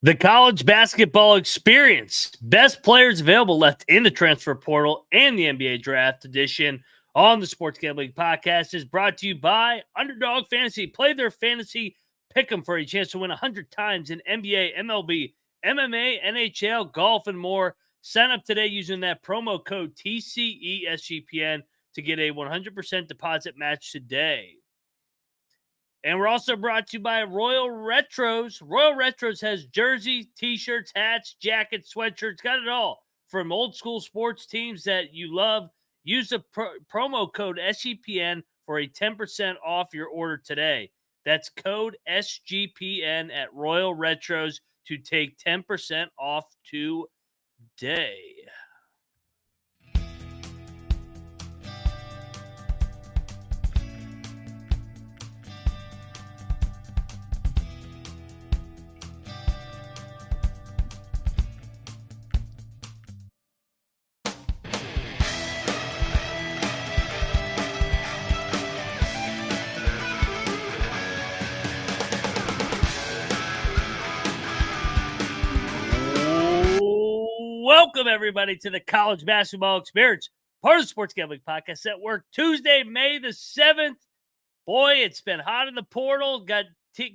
The college basketball experience. Best players available left in the transfer portal and the NBA draft edition on the Sports Gambling Podcast is brought to you by Underdog Fantasy. Play their fantasy, pick them for a chance to win 100 times in NBA, MLB, MMA, NHL, golf, and more. Sign up today using that promo code TCESGPN to get a 100% deposit match today. And we're also brought to you by Royal Retros. Royal Retros has jerseys, t-shirts, hats, jackets, sweatshirts, got it all. From old school sports teams that you love, use the promo code SGPN for a 10% off your order today. That's code SGPN at Royal Retros to take 10% off today. Welcome, everybody, to the College Basketball Experience, part of the Sports Gambling Podcast Network. Tuesday, May the 7th. Boy, it's been hot in the portal. Got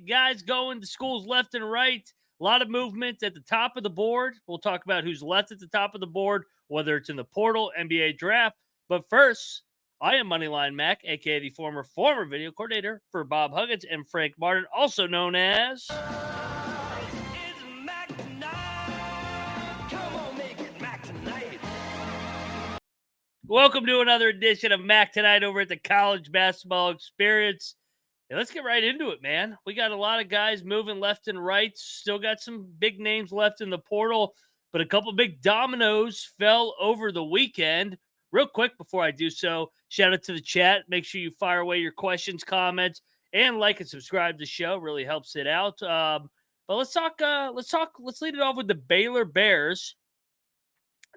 guys going to schools left and right. A lot of movement at the top of the board. We'll talk about who's left at the top of the board, whether it's in the portal, NBA draft. But first, I am Moneyline Mac, a.k.a. the former video coordinator for Bob Huggins and Frank Martin, also known as... Welcome to another edition of Mac Tonight over at the College Basketball Experience. And let's get right into it, man. We got a lot of guys moving left and right. Still got some big names left in the portal, but a couple big dominoes fell over the weekend. Real quick before I do so, shout out to the chat. Make sure you fire away your questions, comments, and like and subscribe to the show. Really helps it out. But let's lead it off with the Baylor Bears.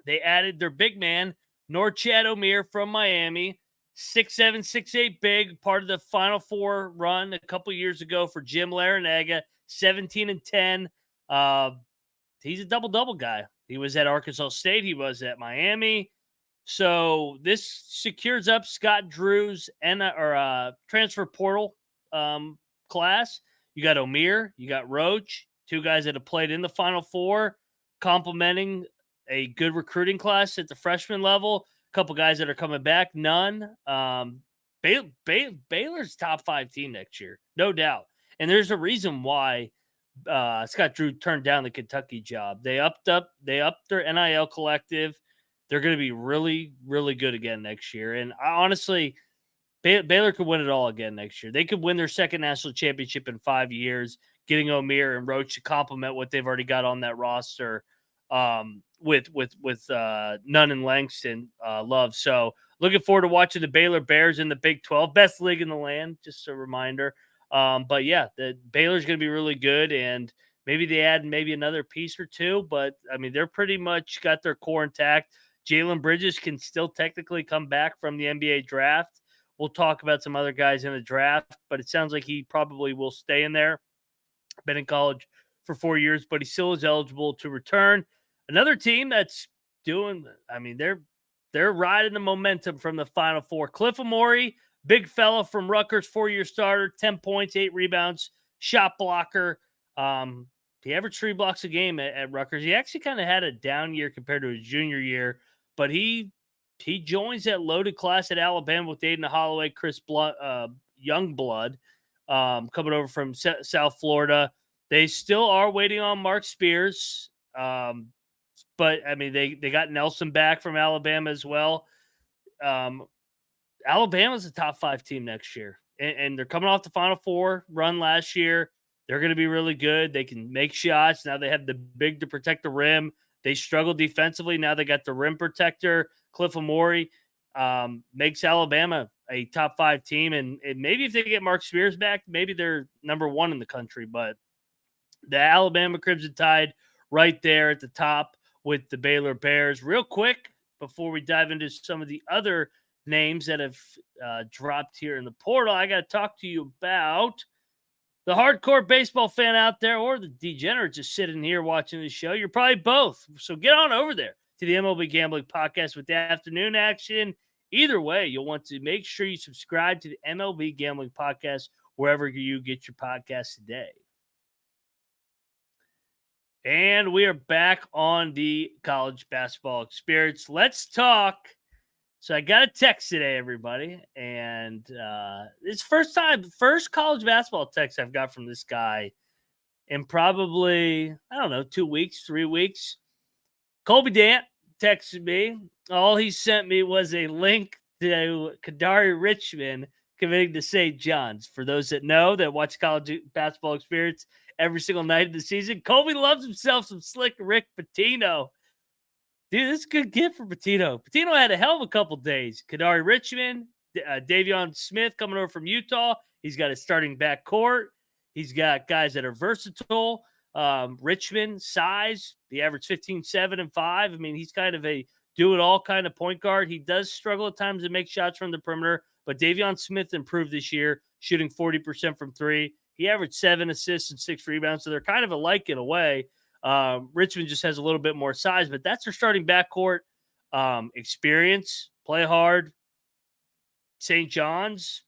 They added their big man, Norchad Omier from Miami, 6'7", 6'8", big, part of the Final Four run a couple years ago for Jim Larinaga, 17 and 10. He's a double-double guy. He was at Arkansas State. He was at Miami. So this secures up Scott Drew's transfer portal class. You got Omier. You got Roach, two guys that have played in the Final Four, complementing a good recruiting class at the freshman level. A couple guys that are coming back. None. Baylor's top 5 team next year, no doubt. And there's a reason why Scott Drew turned down the Kentucky job. They upped their NIL collective. They're going to be really, really good again next year. And honestly, Baylor could win it all again next year. They could win their second national championship in 5 years, getting Omier and Roach to complement what they've already got on that roster. With Nunn and Langston Love. So looking forward to watching the Baylor Bears in the Big 12, best league in the land, just a reminder. But yeah, the Baylor's going to be really good, and maybe they add another piece or two, but I mean, they're pretty much got their core intact. Jalen Bridges can still technically come back from the NBA draft. We'll talk about some other guys in the draft, but it sounds like he probably will stay in there. Been in college for 4 years, but he still is eligible to return. Another team that's they're riding the momentum from the Final Four. Cliff Omoruyi, big fella from Rutgers, 4-year starter, 10 points, 8 rebounds, shot blocker. He averaged 3 blocks a game at Rutgers. He actually kind of had a down year compared to his junior year, but he joins that loaded class at Alabama with Aiden Holloway, Chris Youngblood, coming over from South Florida. They still are waiting on Mark Sears. But I mean, they got Nelson back from Alabama as well. Alabama's a top 5 team next year, and they're coming off the Final Four run last year. They're going to be really good. They can make shots. Now they have the big to protect the rim. They struggled defensively. Now they got the rim protector. Cliff Omoruyi makes Alabama a top 5 team. And maybe if they get Mark Sears back, maybe they're number 1 in the country. But the Alabama Crimson Tide right there at the top with the Baylor Bears. Real quick, before we dive into some of the other names that have dropped here in the portal, I got to talk to you about the hardcore baseball fan out there or the degenerate just sitting here watching this show, you're probably both. So get on over there to the MLB Gambling Podcast with the afternoon action. Either way, you'll want to make sure you subscribe to the MLB Gambling Podcast wherever you get your podcast today. And we are back on the college basketball experience. Let's talk. So I got a text today, everybody, and it's first college basketball text I've got from this guy in probably, 2 weeks, 3 weeks. Colby Dant texted me. All he sent me was a link to Kadary Richmond committing to St. John's. For those that know, that watch college basketball experience every single night of the season, Colby loves himself some slick Rick Pitino. Dude, this is a good gift for Pitino. Pitino had a hell of a couple days. Kadary Richmond, Deivon Smith coming over from Utah. He's got a starting backcourt. He's got guys that are versatile. Richmond, size, he averaged 15, 7, and 5. I mean, he's kind of a do-it-all kind of point guard. He does struggle at times to make shots from the perimeter, but Deivon Smith improved this year, shooting 40% from three. He averaged 7 assists and 6 rebounds, so they're kind of alike in a way. Richmond just has a little bit more size, but that's their starting backcourt. Experience, play hard. St. John's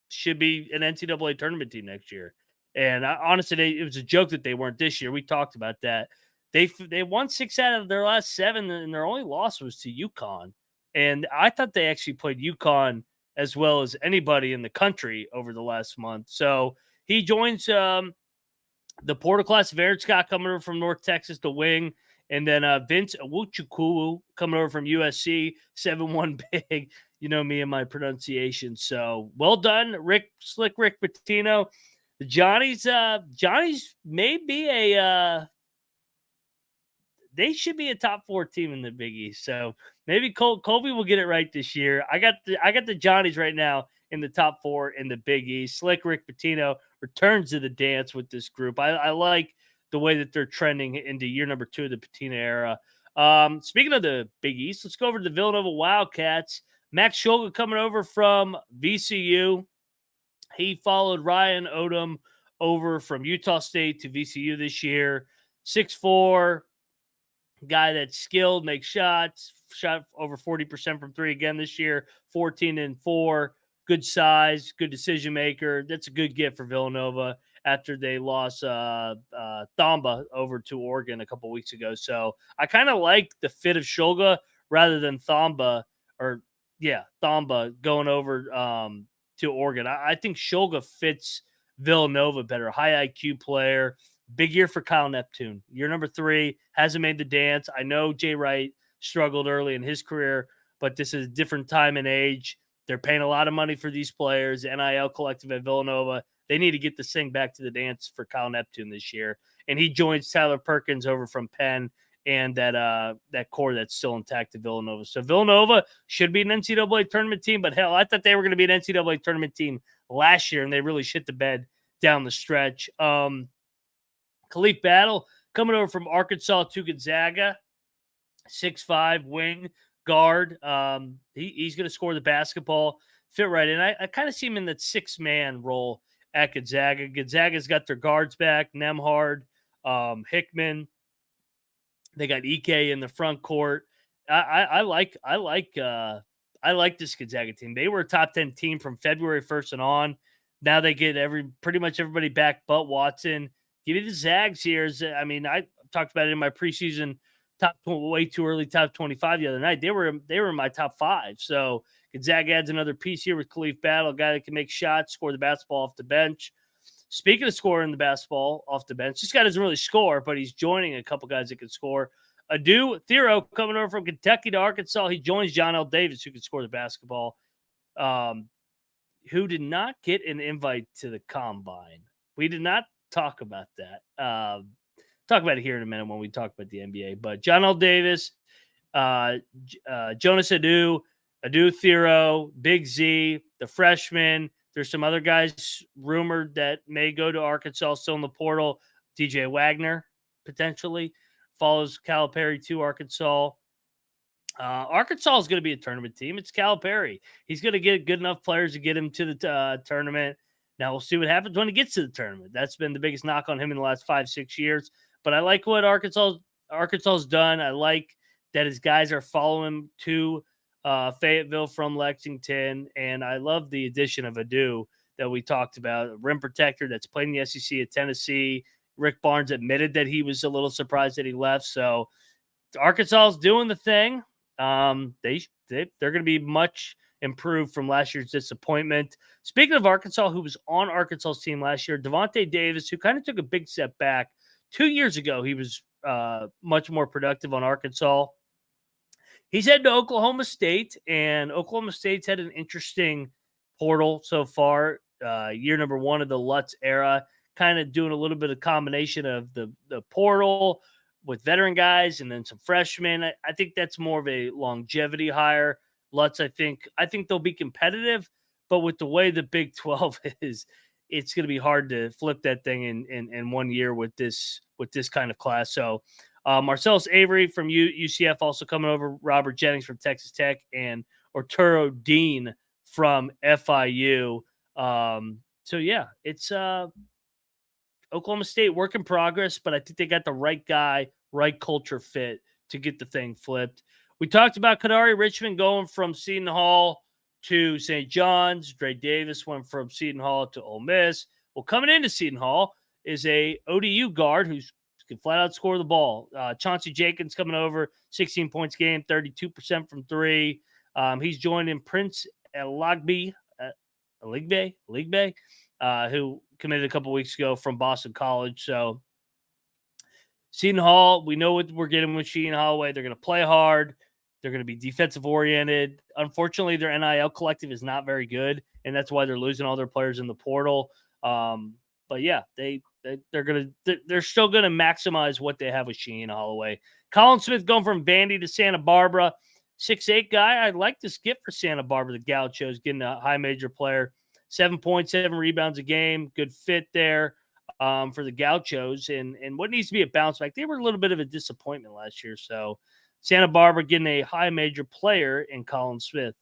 should be an NCAA tournament team next year. And honestly, it was a joke that they weren't this year. We talked about that. They won 6 out of their last 7, and their only loss was to UConn. And I thought they actually played UConn as well as anybody in the country over the last month. So he joins the Porter class of Aaron Scott coming over from North Texas, the wing. And then Vince Awuchukwu coming over from USC, 7'1" big. You know me and my pronunciation. So well done, Slick Rick Pitino. The Johnnies may be they should be a top 4 team in the Big East. So maybe Colby will get it right this year. I got the Johnnies right now in the top 4 in the Big East. Slick Rick Pitino returns to the dance with this group. I like the way that they're trending into year number 2 of the Pitino era. Speaking of the Big East, let's go over to the Villanova Wildcats. Max Shulga coming over from VCU. He followed Ryan Odom over from Utah State to VCU this year. 6'4", guy that's skilled, makes shots, shot over 40% from 3 again this year, 14-4. Good size, good decision maker. That's a good get for Villanova after they lost Thamba over to Oregon a couple weeks ago. So I kind of like the fit of Shulga rather than Thamba going over to Oregon. I think Shulga fits Villanova better. High IQ player. Big year for Kyle Neptune. Year number 3, hasn't made the dance. I know Jay Wright struggled early in his career, but this is a different time and age. They're paying a lot of money for these players. NIL collective at Villanova. They need to get this thing back to the dance for Kyle Neptune this year. And he joins Tyler Perkins over from Penn and that core that's still intact at Villanova. So Villanova should be an NCAA tournament team, but hell, I thought they were going to be an NCAA tournament team last year, and they really shit the bed down the stretch. Khalif Battle coming over from Arkansas to Gonzaga, 6'5", wing guard. He's going to score the basketball, fit right in. I kind of see him in that 6-man role at Gonzaga. Gonzaga's got their guards back, Nemhard, Hickman. They got Ike in the front court. I like this Gonzaga team. They were a top 10 team from February 1st and on. Now they get pretty much everybody back but Watson. Give me the Zags here. I mean, I talked about it in my preseason way too early top 25 the other night. They were in my top 5. So Gonzaga adds another piece here with Khalif Battle, a guy that can make shots, score the basketball off the bench. Speaking of scoring the basketball off the bench, this guy doesn't really score, but he's joining a couple guys that can score. Adu Thero coming over from Kentucky to Arkansas. He joins John L. Davis, who can score the basketball, who did not get an invite to the Combine. We did not talk about that. Talk about it here in a minute when we talk about the NBA. But John L. Davis, Jonas Adu Thero, Big Z, the freshman. There's some other guys rumored that may go to Arkansas still in the portal. DJ Wagner potentially follows Calipari to Arkansas. Arkansas is going to be a tournament team. It's Calipari. He's going to get good enough players to get him to the tournament. Now we'll see what happens when he gets to the tournament. That's been the biggest knock on him in the last 5-6 years. But I like what Arkansas's done. I like that his guys are following him to Fayetteville from Lexington, and I love the addition of Adu that we talked about, a rim protector that's played in the SEC at Tennessee. Rick Barnes admitted that he was a little surprised that he left. So Arkansas is doing the thing. They're going to be much improved from last year's disappointment. Speaking of Arkansas, who was on Arkansas's team last year, Devontae Davis, who kind of took a big step back 2 years ago, he was much more productive on Arkansas. He's headed to Oklahoma State, and Oklahoma State's had an interesting portal so far. Year number one of the Lutz era, kind of doing a little bit of combination of the portal with veteran guys and then some freshmen. I think that's more of a longevity hire. Lutz, I think they'll be competitive, but with the way the Big 12 is, it's going to be hard to flip that thing in 1 year with this kind of class. So Marcellus Avery from UCF also coming over, Robert Jennings from Texas Tech, and Arturo Dean from FIU. So yeah, it's Oklahoma State work in progress, but I think they got the right guy, right culture fit to get the thing flipped. We talked about Kadary Richmond going from Seton Hall to St. John's. Dre Davis went from Seton Hall to Ole Miss. Well, coming into Seton Hall is a ODU guard who can flat out score the ball. Chauncey Jenkins coming over, 16 points a game, 32% from three. He's joining Prince Eligbe, who committed a couple weeks ago from Boston College. So Seton Hall, we know what we're getting with Sheen Holloway. They're going to play hard. They're going to be defensive oriented. Unfortunately, their NIL collective is not very good, and that's why they're losing all their players in the portal. But yeah, they're still going to maximize what they have with Sheen Holloway. Colin Smith going from Vandy to Santa Barbara, 6'8" guy. I'd like to skip for Santa Barbara. The Gauchos getting a high major player, 7.7 rebounds a game, good fit there for the Gauchos. And what needs to be a bounce back? They were a little bit of a disappointment last year, so Santa Barbara getting a high major player in Colin Smith.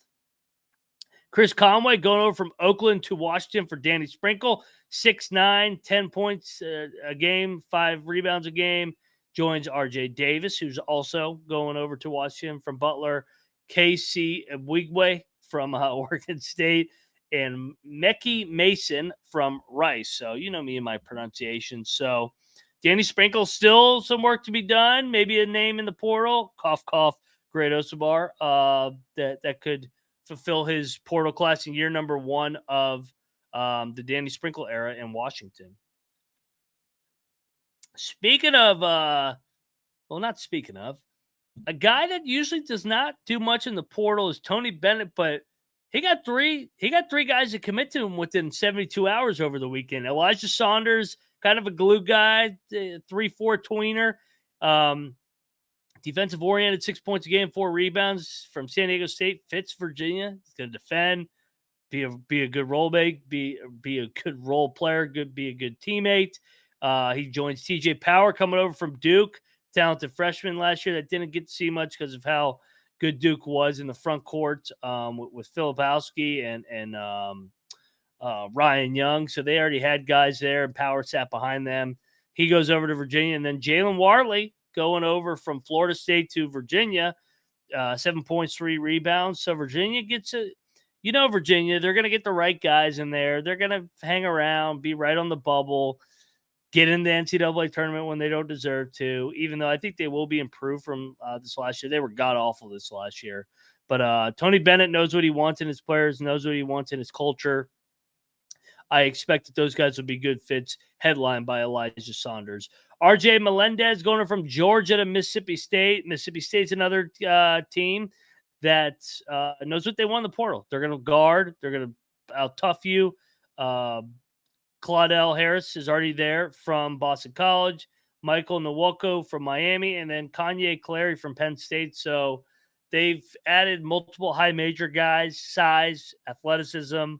Chris Conway going over from Oakland to Washington for Danny Sprinkle, 6'9", 10 points a game, 5 rebounds a game. Joins RJ Davis, who's also going over to Washington from Butler. KC Wigwe from Oregon State, and Mekhi Mason from Rice. So you know me and my pronunciation. So Danny Sprinkle, still some work to be done. Maybe a name in the portal. Cough, cough. Great Osobor. That could fulfill his portal class in year number one of the Danny Sprinkle era in Washington. Speaking of, not speaking of, a guy that usually does not do much in the portal is Tony Bennett, but he got three guys that commit to him within 72 hours over the weekend. Elijah Saunders, kind of a glue guy, 3-4 tweener. Defensive oriented, 6 points a game, 4 rebounds from San Diego State. Fits Virginia. He's going to defend, be a good role-mate, be a good role player, be a good teammate. He joins TJ Power coming over from Duke, talented freshman last year that didn't get to see much because of how good Duke was in the front court with Filipowski and Ryan Young. So they already had guys there, and Power sat behind them. He goes over to Virginia, and then Jalen Warley going over from Florida State to Virginia, 7 points, 3 rebounds. So Virginia gets it. You know, Virginia, they're going to get the right guys in there. They're going to hang around, be right on the bubble, get in the NCAA tournament when they don't deserve to, even though I think they will be improved from this last year. They were god-awful this last year. But Tony Bennett knows what he wants in his players, knows what he wants in his culture. I expect that those guys will be good fits, headlined by Elijah Saunders. RJ Melendez going from Georgia to Mississippi State. Mississippi State's another team that knows what they want in the portal. They're going to guard. They're going to out-tough you. Claudel Harris is already there from Boston College. Michael Nwoko from Miami. And then Kanye Clary from Penn State. So they've added multiple high major guys, size, athleticism.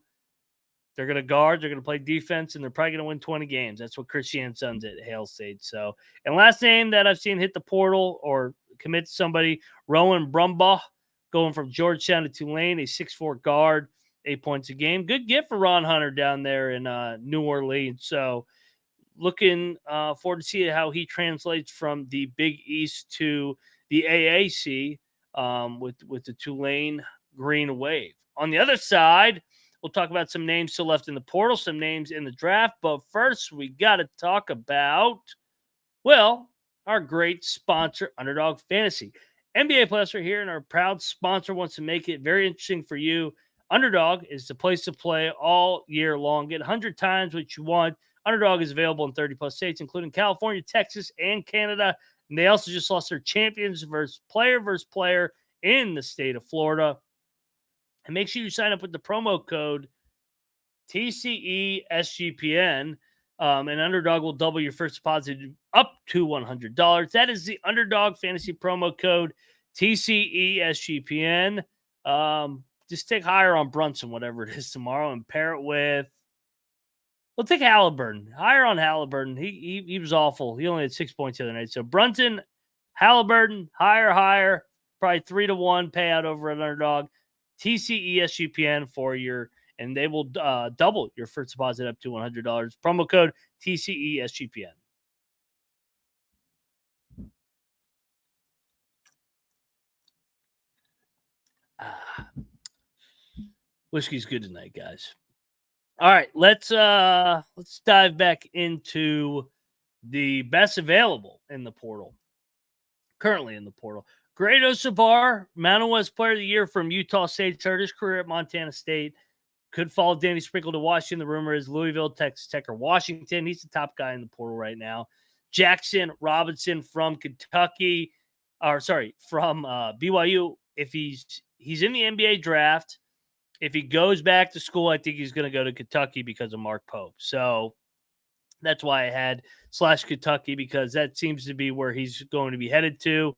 They're going to guard, they're going to play defense, and they're probably going to win 20 games. That's what Christian Sons at Hail State. So, and last name that I've seen hit the portal or commit to somebody, Rowan Brumbaugh, going from Georgetown to Tulane, a 6'4" guard. 8 points a game. Good gift for Ron Hunter down there in New Orleans. So looking forward to see how he translates from the Big East to the AAC with the Tulane Green Wave. On the other side, we'll talk about some names still left in the portal, some names in the draft. But first, we got to talk about, well, our great sponsor, Underdog Fantasy. NBA players are here, and our proud sponsor wants to make it very interesting for you. Underdog is the place to play all year long. Get 100 times what you want. Underdog is available in 30 plus states, including California, Texas, and Canada. And they also just lost their champions versus player in the state of Florida. And make sure you sign up with the promo code TCESGPN. And Underdog will double your first deposit up to $100. That is the Underdog Fantasy promo code TCESGPN. Just take higher on Brunson, whatever it is tomorrow, and pair it with, we'll take Halliburton. Higher on Halliburton. He was awful. He only had 6 points the other night. So Brunson, Halliburton, higher, probably 3-1 payout over at Underdog. TCESGPN for your, and they will double your first deposit up to $100. Promo code TCESGPN. Whiskey's good tonight, guys. All right, let's dive back into the best available in the portal. Currently in the portal. Great Osobor, Mountain West Player of the Year from Utah State, started his career at Montana State. Could follow Danny Sprinkle to Washington. The rumor is Louisville, Texas Tech, or Washington. He's the top guy in the portal right now. Jaxson Robinson from Kentucky, from BYU. If he's in the NBA draft, if he goes back to school, I think he's going to go to Kentucky because of Mark Pope. So that's why I had /Kentucky, because that seems to be where he's going to be headed to.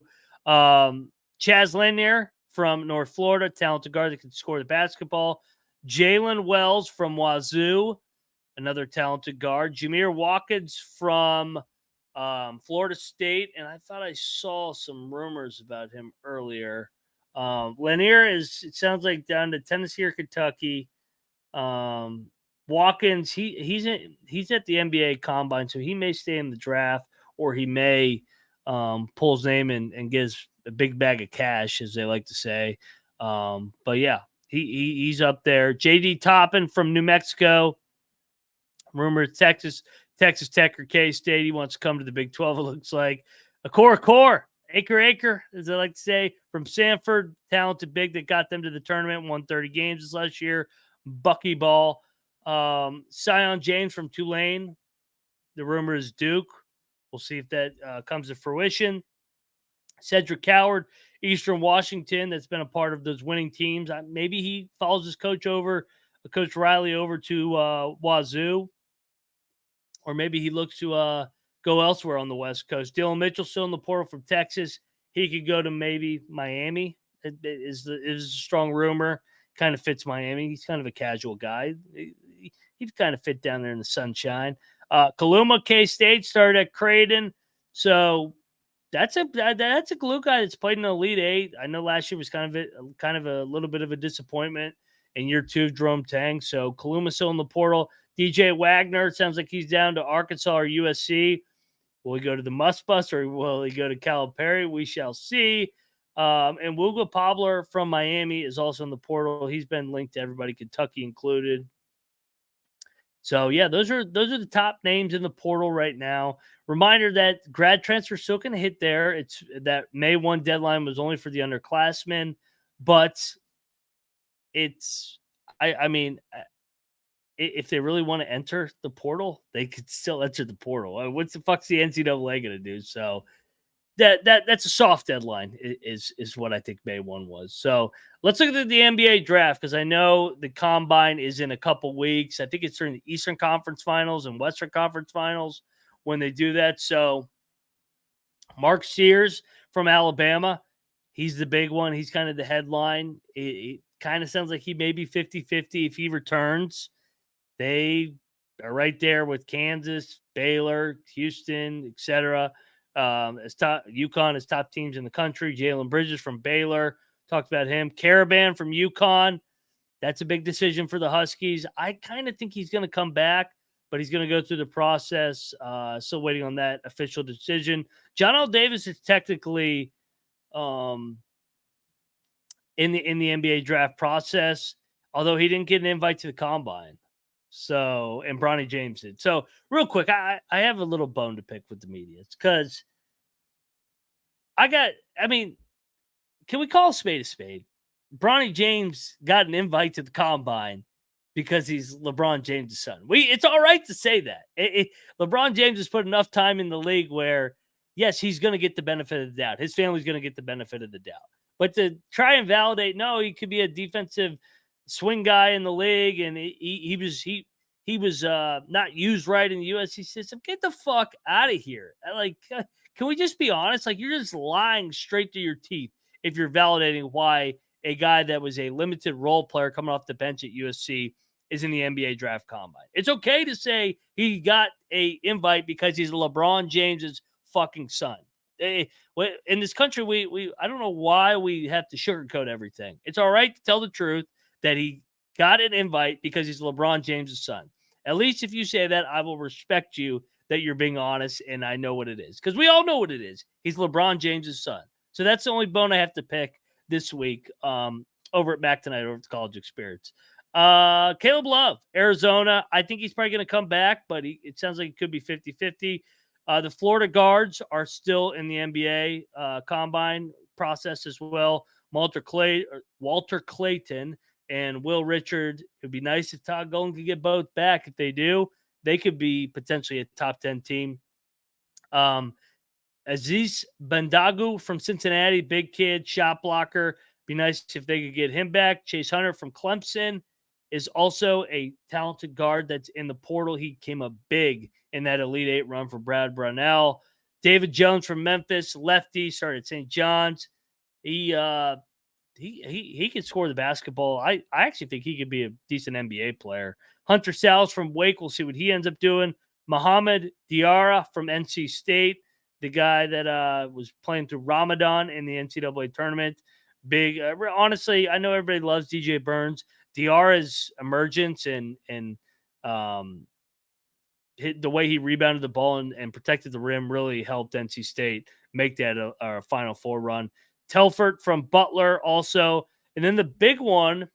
Chaz Lanier from North Florida, talented guard that can score the basketball. Jalen Wells from Wazoo, another talented guard. Jameer Watkins from Florida State, and I thought I saw some rumors about him earlier. Lanier it sounds like down to Tennessee or Kentucky. Watkins, he's at the NBA Combine, so he may stay in the draft, or he may pull his name and gets a big bag of cash, as they like to say. But yeah, he's up there. JD Toppin from New Mexico. Rumored Texas Tech or K-State. He wants to come to the Big 12, it looks like. Achor Achor, as I like to say, from Samford. Talented big that got them to the tournament, won 30 games this last year. Bucky Ball. Sion James from Tulane. The rumor is Duke. We'll see if that comes to fruition. Cedric Coward, Eastern Washington, that's been a part of those winning teams. Maybe he follows his Coach Riley over to Wazoo, or maybe he looks to go elsewhere on the West Coast. Dylan Mitchell still in the portal from Texas. He could go to maybe Miami. It is a strong rumor. Kind of fits Miami. He's kind of a casual guy. He'd kind of fit down there in the sunshine. Kaluma, K-State, started at Creighton. So that's a glue guy that's played in the Elite Eight. I know last year was kind of a little bit of a disappointment in year two of Jerome Tang. So Kaluma still in the portal. DJ Wagner, it sounds like he's down to Arkansas or USC. Will he go to the Must Bus, or will he go to Calipari? We shall see. And Wooga Pobler from Miami is also in the portal. He's been linked to everybody, Kentucky included. So yeah, those are the top names in the portal right now. Reminder that grad transfer still can hit there. It's that May 1 deadline was only for the underclassmen, but I mean, if they really want to enter the portal, they could still enter the portal. What the fuck's the NCAA going to do? So that's a soft deadline is what I think May 1 was. So let's look at the NBA draft, because I know the combine is in a couple weeks. I think it's during the Eastern Conference Finals and Western Conference Finals when they do that. So Mark Sears from Alabama, he's the big one. He's kind of the headline. It kind of sounds like he may be 50-50 if he returns. They are right there with Kansas, Baylor, Houston, etc. As top UConn is top teams in the country. Jalen Bridges from Baylor, talked about him. Caravan from UConn, That's a big decision for the Huskies. I kind of think he's going to come back, but he's going to go through the process. Still waiting on that official decision. John L. Davis is technically in the NBA draft process, although he didn't get an invite to the combine. So, and Bronny James did. So, real quick, I have a little bone to pick with the media. It's because can we call a spade a spade? Bronny James got an invite to the combine because he's LeBron James' son. It's all right to say that. LeBron James has put enough time in the league where, yes, he's going to get the benefit of the doubt. His family's going to get the benefit of the doubt. But to try and validate, no, he could be a defensive swing guy in the league, and he was not used right in the USC system. Get the fuck out of here! Can we just be honest? Like, you're just lying straight to your teeth if you're validating why a guy that was a limited role player coming off the bench at USC is in the NBA draft combine. It's okay to say he got a invite because he's LeBron James's fucking son. In this country, we I don't know why we have to sugarcoat everything. It's all right to tell the truth that he got an invite because he's LeBron James's son. At least if you say that, I will respect you that you're being honest and I know what it is. Because we all know what it is. He's LeBron James's son. So that's the only bone I have to pick this week over at Mac Tonight over at the College Experience. Caleb Love, Arizona. I think he's probably going to come back, but it sounds like it could be 50-50. The Florida guards are still in the NBA combine process as well. Walter Clayton and Will Richard. It would be nice if Todd Golden could get both back. If they do, they could be potentially a top 10 team. Aziz Bandagu from Cincinnati, big kid, shot blocker. Be nice if they could get him back. Chase Hunter from Clemson is also a talented guard that's in the portal. He came up big in that Elite Eight run for Brad Brownell. David Jones from Memphis, lefty, started at St. John's. He can score the basketball. I actually think he could be a decent NBA player. Hunter Sal's from Wake. We'll see what he ends up doing. Mohamed Diarra from NC State, the guy that was playing through Ramadan in the NCAA tournament. Big, honestly, I know everybody loves DJ Burns. Diarra's emergence and the way he rebounded the ball and protected the rim really helped NC State make that a Final Four run. Telford from Butler also. And then the big one,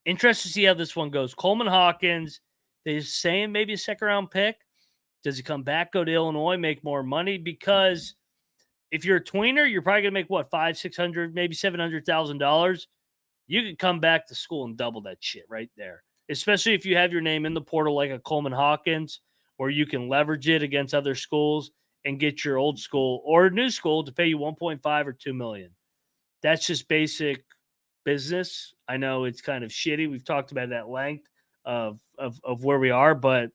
interested to see how this one goes. Coleman Hawkins, they're saying maybe a second-round pick. Does he come back, go to Illinois, make more money? Because if you're a tweener, you're probably going to make, what, $500,000, $600,000, maybe $700,000. You can come back to school and double that shit right there, especially if you have your name in the portal like a Coleman Hawkins, where you can leverage it against other schools and get your old school or new school to pay you 1.5 or 2 million. That's just basic business. I know it's kind of shitty. We've talked about that length of where we are, but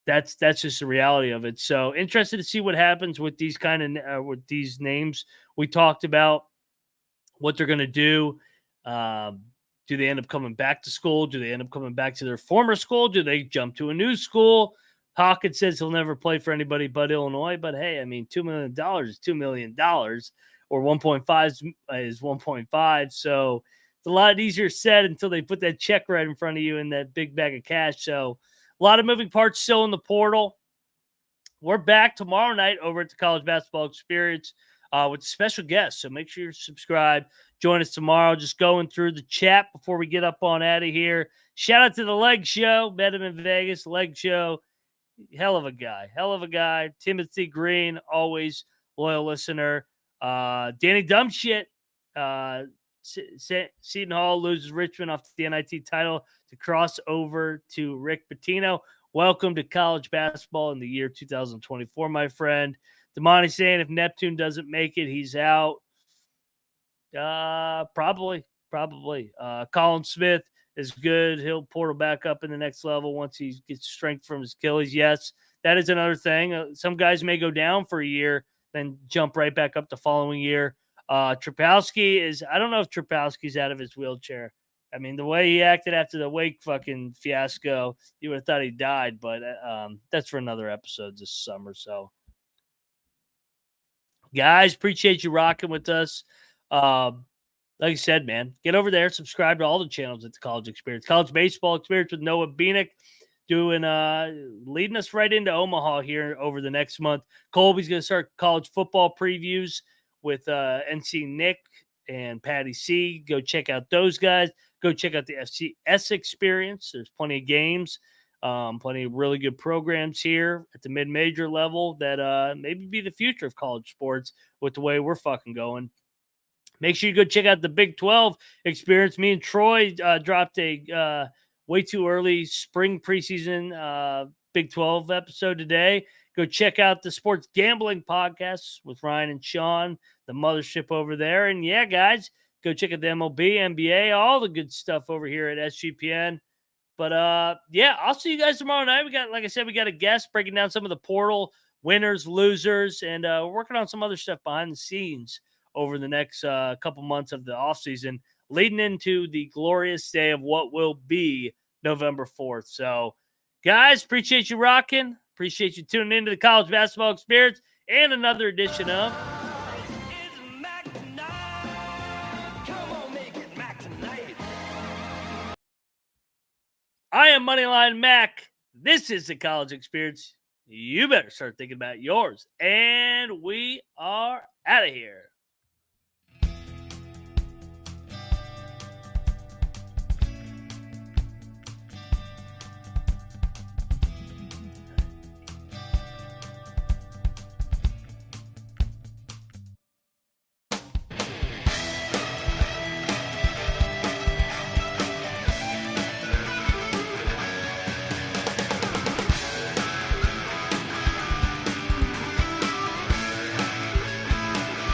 that's just the reality of it. So interested to see what happens with these with these names we talked about, what they're going to do. Do they end up coming back to school? Do they end up coming back to their former school? Do they jump to a new school? Hawkins says he'll never play for anybody but Illinois. But hey, I mean, $2 million is $2 million, or 1.5 is 1.5. So it's a lot easier said until they put that check right in front of you in that big bag of cash. So a lot of moving parts still in the portal. We're back tomorrow night over at the College Basketball Experience with special guests. So make sure you're subscribed. Join us tomorrow. Just going through the chat before we get up on out of here. Shout out to the Leg Show. Met him in Vegas. Leg Show. Hell of a guy. Timothy Green, always loyal listener. Danny Dumbshit. Seton Hall loses Richmond off the NIT title to cross over to Rick Pitino. Welcome to college basketball in the year 2024, my friend. Damani saying if Neptune doesn't make it, he's out. Probably. Colin Smith is good. He'll portal back up in the next level once he gets strength from his Achilles. Yes, that is another thing. Some guys may go down for a year, then jump right back up the following year. Trapowski is, I don't know if Trapowski's out of his wheelchair. I mean, the way he acted after the Wake fucking fiasco, you would have thought he died, but that's for another episode this summer. So, guys, appreciate you rocking with us. like I said, man, get over there, subscribe to all the channels at the College Experience. College Baseball Experience with Noah Beanick doing leading us right into Omaha here over the next month. Colby's going to start college football previews with NC Nick and Patty C. Go check out those guys. Go check out the FCS Experience. There's plenty of games, plenty of really good programs here at the mid-major level that maybe be the future of college sports with the way we're fucking going. Make sure you go check out the Big 12 Experience. Me and Troy dropped a way too early spring preseason Big 12 episode today. Go check out the Sports Gambling Podcast with Ryan and Sean, the mothership over there. And yeah, guys, go check out the MLB, NBA, all the good stuff over here at SGPN. But yeah, I'll see you guys tomorrow night. We got, like I said, we got a guest breaking down some of the portal winners, losers, and we're working on some other stuff behind the scenes over the next couple months of the offseason, leading into the glorious day of what will be November 4th. So, guys, appreciate you rocking. Appreciate you tuning into the College Basketball Experience and another edition of I Am Moneyline Mac. This is the College Experience. You better start thinking about yours. And we are out of here.